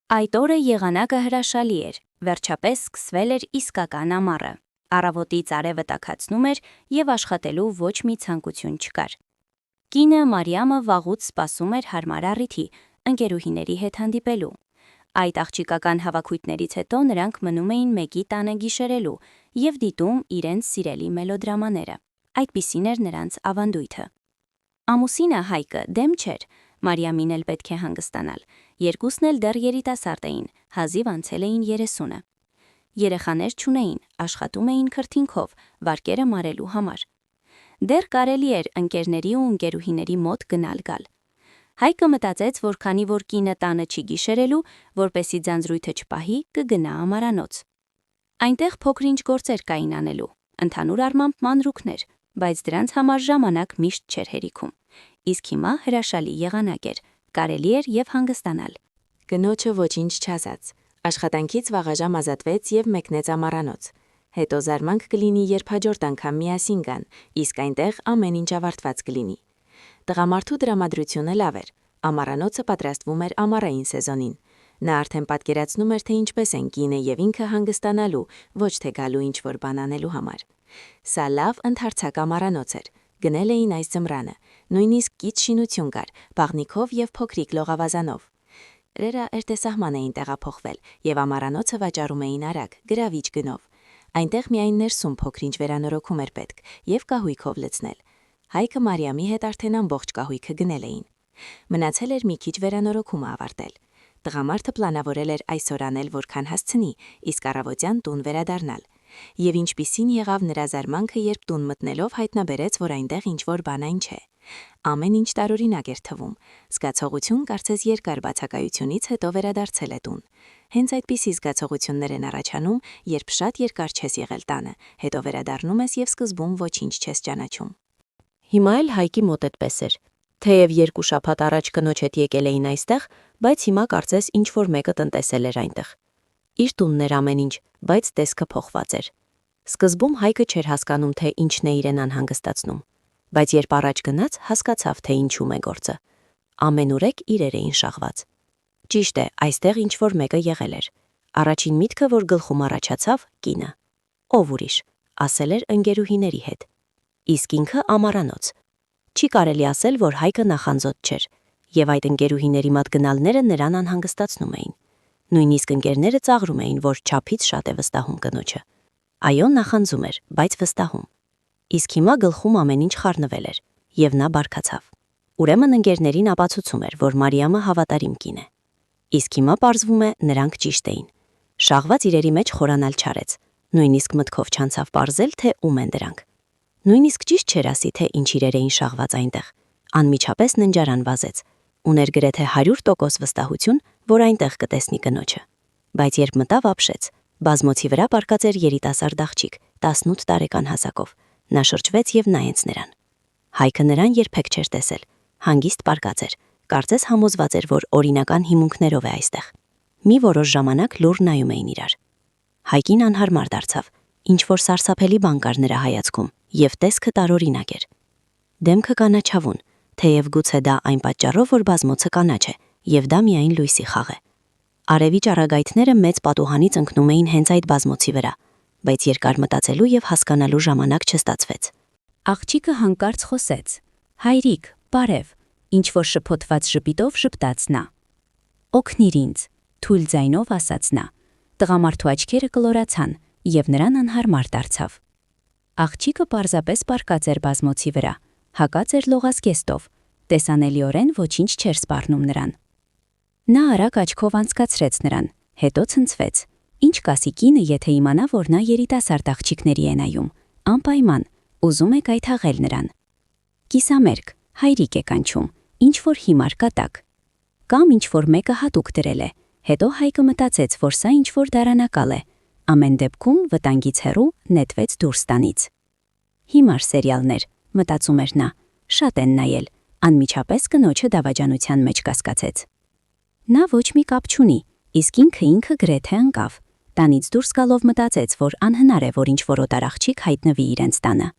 Այդ օրը եղանակը հրաշալի էր, վերջապես սկսվել էր իսկական ամառը։ Առավոտից արևը տաքացնում էր և աշխատելու ոչ մի ցանկություն չկար։ Կինը Մարիամը վաղուց սպասում էր հարմար առիթի, ընկերուհիների հետ հանդիպելու։ Այդ աղջիկական հավաքույթներից հետո նրանք մնում էին մեկի տանը գիշերելու և դիտում իրենց սիրելի մելոդրամաները։ Այդպիսին էր նրանց ավանդույթը։ Ամուսինը Հայկը դեմ չէր, Մարիամին էլ պետք է հանգստանալ։ Երկուսն էլ դեռ երիտասարդ էին, հազիվ անցել էին 30-ը։ Երեխաներ չունեին, աշխատում էին քրթինքով, վարկերը մարելու համար։ Դեռ կարելի էր ընկերների ու ընկերուհիների մոտ գնալ-գալ։ Հայկը մտածեց, որ քանի որ կինը տանը չի գիշերելու, որպեսզի ձանձրույթը չպահի, կգնա ամարանոց։ Այնտեղ փոքր-ինչ գործեր կային անելու, ընդհանուր առմամբ մանրուքներ, բայց դրանց համար ժամանակ միշտ չէր հերիքում։ Իսկ հիմա հրաշալի եղանակ էր, կարելի էր և հանգստանալ։ Կնոջը ոչինչ չասաց, աշխատանքից վաղաժամ ազատվեց և մեկնեց ամառանոց։ Հետո զարմանք կլինի, երբ հաջորդ անգամ միասին գան, իսկ այնտեղ ամեն ինչ ավարտված կլինի։ Տղամարդու տրամադրությունը լավ էր, ամառանոցը պատրաստվում էր ամառային սեզոնին։ Նա արդեն պատկերացնում էր, թե ինչպես են կինը և ինքը հանգստանալու, ոչ թե գալու ինչ-որ բան անելու համար։ Սա լավ ընդարձակ ամառանոց էր, գնել էին այս ձմռանը, նույնիսկ կից շինություն կար, բաղնիքով և փոքրիկ լողավազանով։ Իրերը արտեսահման էին տեղափոխվել և ամառանոցը վաճառում էին արագ, գրավիչ գնով։ Այնտեղ միայն ներսում փոքր-ինչ վերանորոգում էր պետք և կահույքով լցնել։ Հայկը Մարիամի հետ արդեն ամբողջ կահույքը գնել էին։ Մնացել էր մի քիչ վերանորոգումը ավարտել։ Տղամարդը պլանավորել էր այսօր անել որքան հասցնի, իսկ առավոտյան տուն վերադառնալ։ Եվ ինչպիսին եղավ նրա զարմանքը, երբ տուն մտնելով հայտնաբերեց, որ այնտեղ ինչ-որ բան այն չէ։ Ամեն ինչ տարօրինակ էր թվում։ Զգացողություն կարծես երկար բացակայությունից հետո վերադարձել է տուն։ Հենց այդպիսի զգացողություններ են առաջանում, երբ շատ երկար չես եղել տանը, հետո վերադառնում ես և սկզբում ոչինչ չես ճանաչում։ Հիմա էլ Հայկի մոտ այդպես էր։ Թեև 2 շաբաթ առաջ կնոջ հետ եկել էին այստեղ, բայց հիմա կարծես ինչ-որ մեկը տնտեսել էր այնտեղ։ Իր տունն էր ամեն ինչ, բայց տեսքը փոխված էր։ Սկզբում Հայկը չէր հասկանում, թե ինչն է իրեն անհանգստացնում, բայց երբ առաջ գնաց, հասկացավ, թե ինչում է գործը։ Ամենուրեք իրեր էին շաղված։ Ճիշտ է, այստեղ ինչ-որ մեկը եղել էր։ Առաջին միտքը, որ գլխում առաջացավ, կինը։ Ով ուրիշ, ասել էր ընկերուհիների հետ։ Իսկ ինքը ամառանոց։ Չի կարելի ասել, որ Հայկը նախանձոտ չէր, և այդ ընկերուհիների մոտ գնալները նրան անհանգստացնում էին։ Նույնիսկ ընկերները ծաղրում էին, որ չափից շատ է վստահում կնոջը։ Այո, նախանձում էր, բայց վստահում։ Իսկ հիմա գլխում ամեն ինչ խառնվել էր, և նա բարկացավ։ Ուրեմն ընկերներին ապացուցում էր, որ Մարիամը հավատարիմ կին է։ Իսկ հիմա պարզվում է, նրանք ճիշտ էին։ Շաղված իրերի մեջ խորանալ չարեց, նույնիսկ մտքով չանցավ պարզել, թե ում են դրանք։ Նույնիսկ ճիշտ չէր ասի, թե ինչ իրեր էին շաղված այնտեղ։ Անմիջապես ննջարան վազեց, ուներ գրեթե 100% վստահություն, որ այնտեղ կտեսնի կնոջը։ Բայց երբ մտավ, ապշեց։ Բազմոցի վրա պառկած էր երիտասարդ աղջիկ, 18 տարեկան հասակով։ Նա շրջվեց և նայեց նրան։ Հայկը նրան երբեք չէր տեսել, հանգիստ պառկած էր, կարծես համոզված էր, որ օրինական հիմունքներով է այստեղ։ Մի որոշ ժամանակ լուռ նայում էին իրար։ Հայկին անհարմար դարձավ, ինչ-որ սարսափելի բան կար նրա հայացքում, և տեսքը տարօրինակ էր։ Դեմքը կանաչավուն, թեև գուցե դա այն պատճառով, որ բազմոցը կանաչ է, և դա միայն լույսի խաղ է։ Արևի ճառագայթները մեծ պատուհանից ընկնում էին հենց այդ բազմոցի վրա, բայց երկար մտածելու և հասկանալու ժամանակ չստացվեց։ Աղջիկը հանկարծ խոսեց. «Հայրիկ, բարև», ինչ-որ շփոթված ժպիտով ժպտաց նա։ «Օգնիր ինձ», թույլ ձայնով ասաց նա։ Տղամարդու աչքերը կլորացան, և նրան անհարմար դարձավ։ Աղջիկը պարզապես պառկած էր բազմոցի վրա, հակած էր լողազգեստով, տեսանելիորեն ոչինչ չէր սպառնում նրան։ Նա արագ աչքով անցկացրեց նրան, հետո ցնցվեց։ Ինչ կասի կինը, եթե իմանա, որ նա երիտասարդ աղջիկների է նայում, անպայման, ուզում է կայթաղել նրան։ Կիսամերկ, հայրիկ է կանչում, ինչ-որ հիմար կատակ։ Կամ ինչ-որ մեկը հատուկ դրել է, հետո Հայկը մտածեց, որ սա ինչ-որ դարանակալ է։ Ամեն դեպքում վտանգից հեռու նետվեց դուրս տանից։ Հիմար սերիալներ, մտածում էր նա, շատ են նայել, անմիջապես կնոջը դավաճանության մեջ կասկածեց։ Նա ոչ մի կապ չունի, իսկ ինքը գրեթե ընկավ։ Տանից դուրս գալով մտածեց, որ անհնար է, որ ինչ-որ օտար աղջիկ հայտնվի իրենց տանը։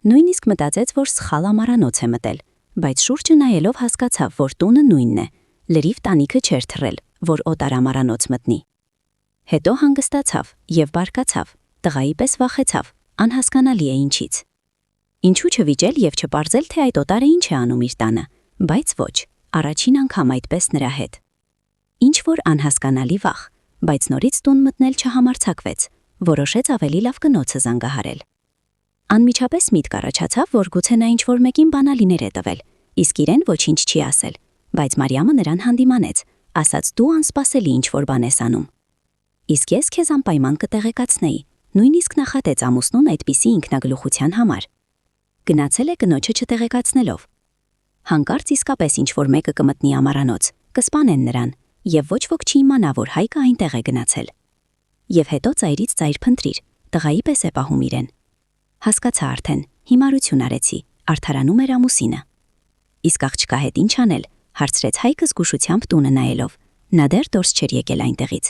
Նույնիսկ մտածեց, որ սխալ ամառանոց է մտել, բայց շուրջը նայելով հասկացավ, որ տունը նույնն է, լրիվ տանիքը չէր թռել, որ օտարամարանոց մտնի։ Հետո հանգստացավ եւ բարկացավ, տղայի պես վախեցավ, անհասկանալի է ինչից։ Ինչու չվիճել եւ չպարզել, թե այդ օտարը ինչ է անում իր տանը, բայց ոչ, առաջին անգամ այդպես նրա հետ։ Ինչ որ անհասկանալի վախ, բայց նորից տուն մտնել չհամարձակվեց, որոշեց ավելի լավ կնոցը զանգահարել։ Անմիջապես միտք առաջացավ, որ գուցե նա ինչ-որ մեկին բանալիներ է տվել, իսկ իրեն ոչինչ չի ասել, բայց Մարիամը նրան հանդիմանեց, ասաց դու անսպասելի ինչ-որ բան ես անում։ Իսկ ես քեզ անպայման կտեղեկացնեի, նույնիսկ նախատեց ամուսնուն այդպիսի ինքնագլուխության համար։ Գնացել է կնոջը չտեղեկացնելով։ Հանկարծ իսկապես ինչ-որ մեկը կմտնի ամառանոց, կսպանեն նրան, եւ ոչ ոք չի իմանա, որ Հայկը այնտեղ է գնացել։ Եվ հետո ծայրից ծայր փնտրիր, տղայի պես է պահում իրեն։ Հասկացա արդեն, հիմարություն արեցի, արդարանում էր ամուսինը։ Իսկ աղջկա հետ ինչ անել, հարցրեց Հայկը զգուշությամբ տունը նայելով։ Նա դեռ դուրս չէր եկել այնտեղից։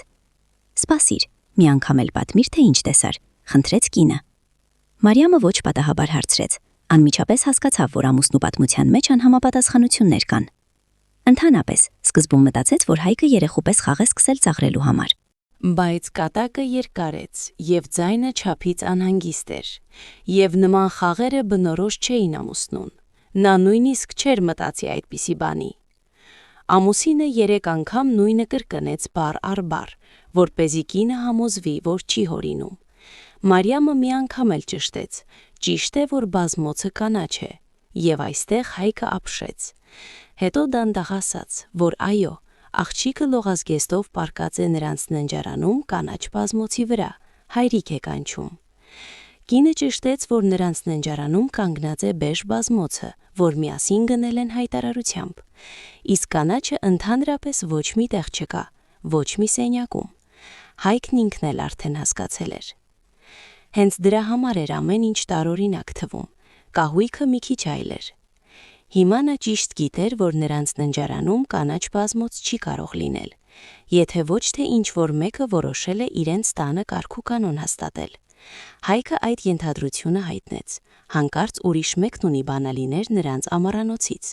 Սպասիր, մի անգամ էլ պատմիր, թե ինչ տեսար, խնդրեց կինը։ Մարիամը ոչ պատահաբար հարցրեց, անմիջապես հասկացավ, որ ամուսնու պատմության մեջ անհամապատասխանություններ կան։ Ընդհանրապես, սկզբում մտածեց, որ Հայկը երեխու պես խաղ է սկսել ծաղրելու համար։ Բայց կատակը երկար էր, եւ ձայնը չափից անհանգիստ էր, եւ նման խաղերը բնորոշ չէին ամուսնուն։ Նա նույնիսկ չէր մտածի այդպիսի բանի։ Ամուսինը 3 անգամ նույնը կրկնեց բառ առ բառ, որպեսզի կինը համոզվի, որ չի հորինում։ Մարիամը մի անգամ էլ ճշտեց. ճիշտ է, որ բազմոցը կանաչ է, եւ այստեղ Հայկը ապշեց։ Հետո դանդաղ ասաց, որ այո, աղջիկը լողազգեստով պառկած է նրանց ննջարանում կանաչ բազմոցի վրա, հայրիկ է կանչում։ Կինը ճշտեց, որ նրանց ննջարանում կանգնած է բեժ բազմոցը, որ միասին գնել են հայտարարությամբ։ Իսկ կանաչը ընդհանրապես ոչ մի տեղ չկա, ոչ մի սենյակում։ Հայկն ինքն էլ արդեն հասկացել էր։ Հենց դրա համար էր ամեն ինչ տարօրինակ թվում, կահույքը մի քիչ այլ էր։ Հիմա նա ճիշտ գիտեր, որ նրանց ննջարանում կանաչ բազմոց չի կարող լինել, եթե ոչ թե ինչ-որ մեկը որոշել է իրենց տանը կարգ ու կանոն հաստատել։ Հայկը այդ ենթադրությունը հայտնեց, հանկարծ ուրիշ մեկն ունի բանալիներ նրանց ամառանոցից,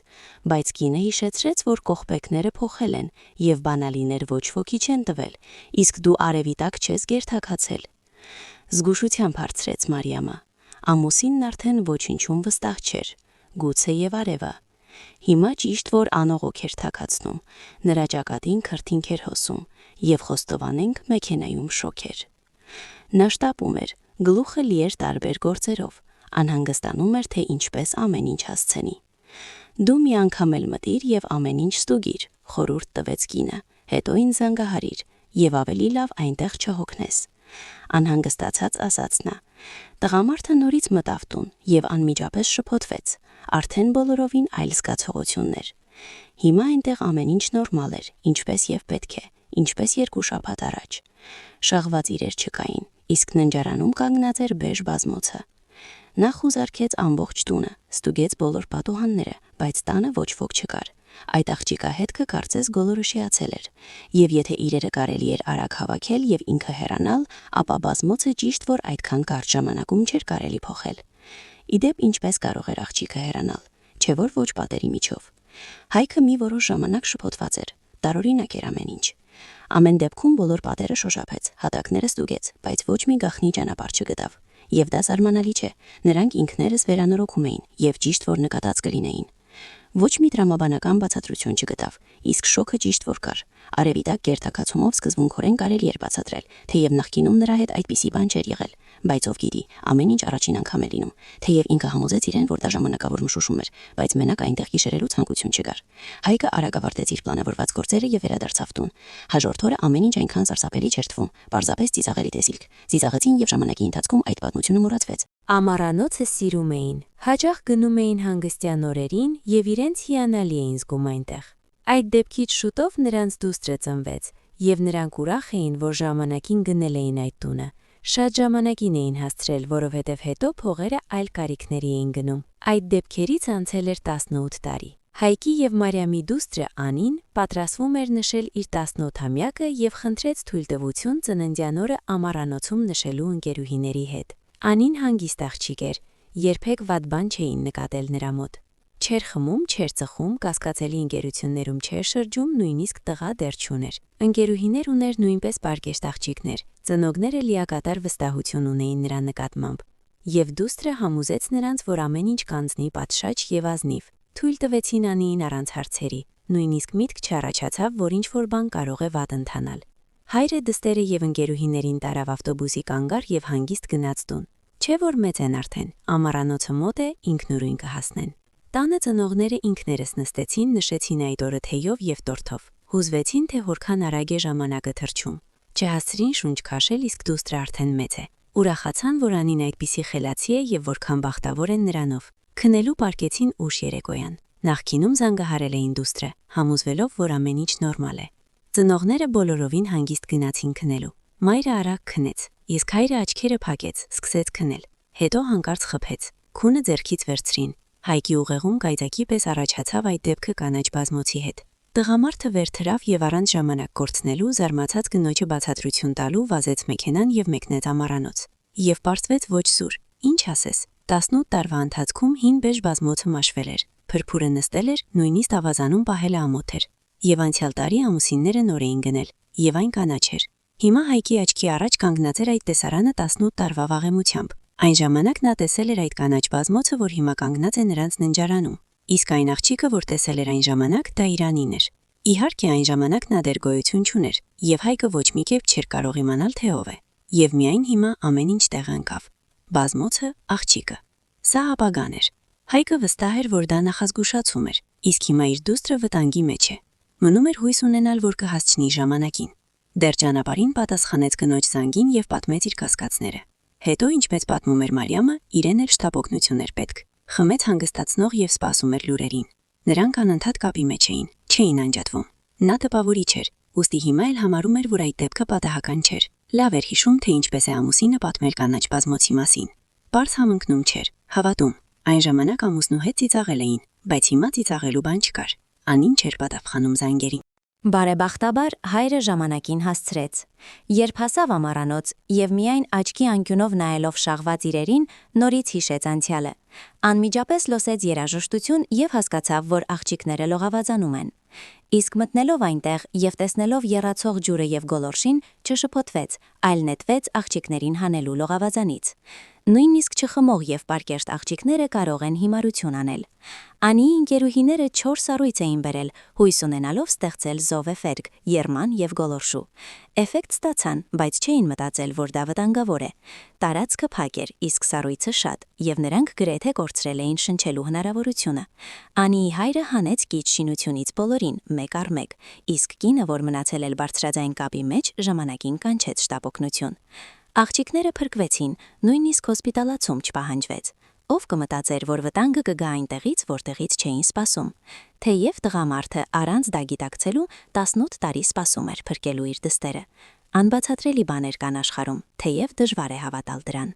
բայց կինը հիշեցրեց, որ կողպեքները փոխել են եւ բանալիներ ոչ ոքի չեն տվել, իսկ դու արևի տակ չես գերթաքացել։ Զգուշությամբ հարցրեց Մարիամը։ Ամուսինն արդեն ոչինչում վստահ չէր, գուցե եւ արևը։ Հիմա ճիշտ որ անողոք էր թաքացնում, նրա ճակատին քրթինք էր հոսում եւ խոստովանենք մեքենայում շոկ էր։ Նա շտապում էր, գլուխը լի էր տարբեր գործերով, անհանգստանում էր, թե ինչպես ամեն ինչ հասցնի։ Դու մի անգամ էլ մտիր եւ ամեն ինչ ստուգիր, խորհուրդ տվեց կինը, հետո ինձ զանգահարիր եւ ավելի լավ այնտեղ չհոգնես։ Անհանգստացած ասաց նա։ Տղամարդը նորից մտավ տուն եւ անմիջապես շփոթվեց, արդեն բոլորովին այլ զգացողություններ։ Հիմա այնտեղ ամեն ինչ նորմալ էր, ինչպես եւ պետք է, ինչպես 2 շաբաթ առաջ։ Շաղված իրեր չկային, իսկ ննջարանում կանգնած էր բեժ բազմոցը։ Նա խուզարկեց ամբողջ տունը, ստուգեց բոլոր պատուհանները, բայց տանը ոչ ոք չկար։ Այդ աղջիկա հետքը կարծես գոլորշիացել էր, եւ եթե իրերը կարելի էր արագ հավաքել եւ ինքը հեռանալ, ապա բազմոցը ճիշտ որ այդքան կարճ ժամանակում չէր կարելի փոխել։ Իդեպ ինչպես կարող էր աղջիկը հեռանալ, չէ որ ոչ պատերի միջով։ Հայկը մի որոշ ժամանակ շփոթված էր, տարօրինակ էր ամեն ինչ։ Ամեն դեպքում բոլոր պատերը շոշափեց, հատակները ստուգեց, բայց ոչ մի գաղտնի ճանապարհ չգտավ։ Եվ դա զարմանալի չէ, նրանք ինքներս վերանորոգում էին եւ ճիշտ որ նկատած կլինեին։ Ոչ մի տրամաբանական բացատրություն չգտավ, իսկ շոկը ճիշտ որ կար։ Արևի տակ գերտակացումով սկզբունքորեն կարելի էր բացատրել, թեև նախկինում նրա հետ այդպիսի բան չէր եղել, բայց ով գիտի, ամեն ինչ առաջին անգամ է լինում, թեև ինքը համոզեց իրեն, որ դա ժամանակավոր մշուշում էր, բայց մենակ այնտեղ գիշերելու ցանկություն չկար։ Հայկը արագ ավարտեց իր պլանավորված գործերը եւ վերադարձավ տուն։ Հաջորդ օրը ամեն ինչ այնքան սարսափելի չէր թվում, պարզապես ծիծաղելի տեսիլք։ Ծիծաղեցին եւ ժամանակի ընթացքում այդ պատմությունը մոռացվեց։ Ամառանոցը սիրում էին, հաճախ գնում էին հանգստյան օրերին եւ իրենց հիանալի էին զգում այնտեղ։ Այդ դեպքից շուտով նրանց դուստրը ծնվեց եւ նրանք ուրախ էին, որ ժամանակին գնել էին այդ տունը։ Շատ ժամանակին էին հասցրել, որովհետև հետո փողերը այլ կարիքների էին գնում։ Այդ դեպքերից անցել էր 18 տարի։ Հայկի եւ Մարիամի դուստրը Անին պատրաստվում էր նշել իր 18-ամյակը եւ խնդրեց թույլտվություն ծննդյան օրը ամառանոցում նշելու ընկերուհիների հետ։ Անին հանգիստ աղջիկ էր, երբեք վատ բան չէին նկատել նրա մոտ։ Չէր խմում, չէր ծխում, կասկածելի ընկերություններում չէր շրջում, նույնիսկ տղա դեռ չուներ։ Ընկերուհիներ ուներ նույնպես պարկեշտ աղջիկներ, ծնողները լիակատար վստահություն ունեին նրա նկատմամբ։ Եվ դուստրը համոզեց նրանց, որ ամեն ինչ կանցնի պատշաճ եւ ազնիվ։ Թույլ տվեցին Անիին առանց հարցերի, նույնիսկ միտք չառաջացավ, որ ինչ-որ բան կարող է վատ ընթանալ։ Հայրը դստերը եւ ընկերուհիներին տարավ ավտոբուսի կանգար եւ հանգիստ գնաց տուն։ Չէ՞ որ մեծ են արդեն, ամառանոցը մոտ է, ինքնուրույն կհասնեն։ Տանը ծնողները ինքներս նստեցին, նշեցին այդ օրը թեյով եւ տորթով։ Հուզվեցին, թե որքան արագ է ժամանակը թռչում։ Չհասցրին շունչ քաշել, իսկ դուստրը արդեն մեծ է։ Ուրախացան, որ Անին այդպիսի խելացի է եւ որքան բախտավոր են նրանով։ Քնելու պարկեցին ուշ երեկոյան։ Նախկինում զանգահարել էին դուստրը, համոզվելով, որ ամեն ինչ նորմալ է։ Ծնողները բոլորովին հանգիստ գնացին քնելու։ Մայրը արագ քնեց, իսկ հայրը աչքերը փակեց, սկսեց քնել։ Հետո հանկարծ խփեց։ Քունը ձեռքից վերցրին։ Հայկի ուղեղում գայծակի պես առաջացավ այդ դեպքը կանաչ բազմոցի հետ։ Տղամարդը վեր թռավ եւ առանց ժամանակ կորցնելու զարմացած կնոջը բացատրություն տալու վազեց մեքենան եւ մեկնեց ամառանոց։ Եվ պարզվեց ոչ զուր։ Ինչ ասես, 18 տարվա ընթացքում հին բեժ բազմոցը մաշվել էր, փրփուրը նստել էր, նույնիսկ ավազանում պահելը ամոթ էր։ Եվ անցյալ տարի ամուսինները նոր էին գնել, եւ այն կանաչ էր։ Հիմա Հայկի աչքի առաջ կանգնած էր այդ տեսարանը 18 տարվա վաղեմությամբ։ Այն ժամանակ նա տեսել էր այդ կանաչ բազմոցը, որ հիմա կանգնած է նրանց ննջարանում, իսկ այն աղջիկը, որ տեսել էր այն ժամանակ, դա Իրանին էր։ Իհարկե այն ժամանակ նա դեռ գոյություն չուներ, եւ Հայկը ոչ մի կերպ չէր կարող իմանալ, թե ով է։ Եվ միայն հիմա ամեն ինչ տեղ ընկավ։ Բազմոցը, աղջիկը։ Սա ապագան էր։ Հայկը վստահ էր, որ դա նախազգուշացում էր, իսկ հիմա իր դուստրը վտանգի մեջ է։ Մնում էր հույս ունենալ, որ կհասցնի ժամանակին։ Դեռ ճանապարհին պատասխանեց կնոջ զանգին եւ պատմեց իր կասկածները։ Հետո, ինչպես պատմում էր Մարիամը, իրեն էլ շտապօգնություն էր պետք։ Խմեց հանգստացնող եւ սպասում էր լուրերին։ Նրանք անընդհատ կապի մեջ չէին անջատվում։ Նա տպավորիչ էր, ուստի հիմա էլ համարում էր, որ այդ դեպքը պատահական չէր։ Լավ էր հիշում, թե ինչպես է ամուսինը պատմել կանաչ բազմոցի մասին։ Պարզ համընկնում չէր, հավատում։ Այն ժամանակ ամուսնու հետ ծիծաղել էին, բայց հիմա ծիծաղելու բան չկար։ Անին չէր պատասխանում զանգերին։ Բարեբախտաբար հայրը ժամանակին հասցրեց։ Երբ հասավ ամառանոց եւ միայն աչքի անկյունով նայելով շաղված իրերին, նորից հիշեց անցյալը։ Անմիջապես լսեց երաժշտություն եւ հասկացավ, որ աղջիկները լողավազանում են։ Իսկ մտնելով այնտեղ եւ տեսնելով եռացող ջուրը եւ գոլորշին, չշփոթվեց, այլ նետվեց աղջիկներին հանելու լողավազանից։ Նույնիսկ չխմող եւ պարկեշտ աղջիկները կարող են հիմարություն անել։ Անիի ընկերուհիները 4 սառույց էին բերել, հույս ունենալով ստեղծել զովեֆերգ, երման եւ գոլորշու։ Էֆեկտ ստացան, բայց չէին մտածել, որ դա վտանգավոր է։ Տարածքը փակ էր, իսկ սառույցը շատ, եւ նրանք գրեթե կորցրել էին շնչելու հնարավորությունը։ Անիի հայրը հանեց կիչ շինությունից բոլորին, մեկ առ մեկ, իսկ կինը, որ մնացել էր բարձրաձայն կապի մեջ, ժամանակին կանչեց շտապօգնություն։ Աղջիկները փրկվեցին, նույնիսկ հոսպիտալացում չպահանջվեց։ Ով կմտածեր, որ վտանգը կգա այնտեղից, որտեղից չէին սպասում։ Թեև տղամարդը առանց դա գիտակցելու 18 տարի սպասում էր փրկելու իր դստերը։ Անբացատրելի բաներ կան աշխարհում, թեև դժվար է հավատալ դրան։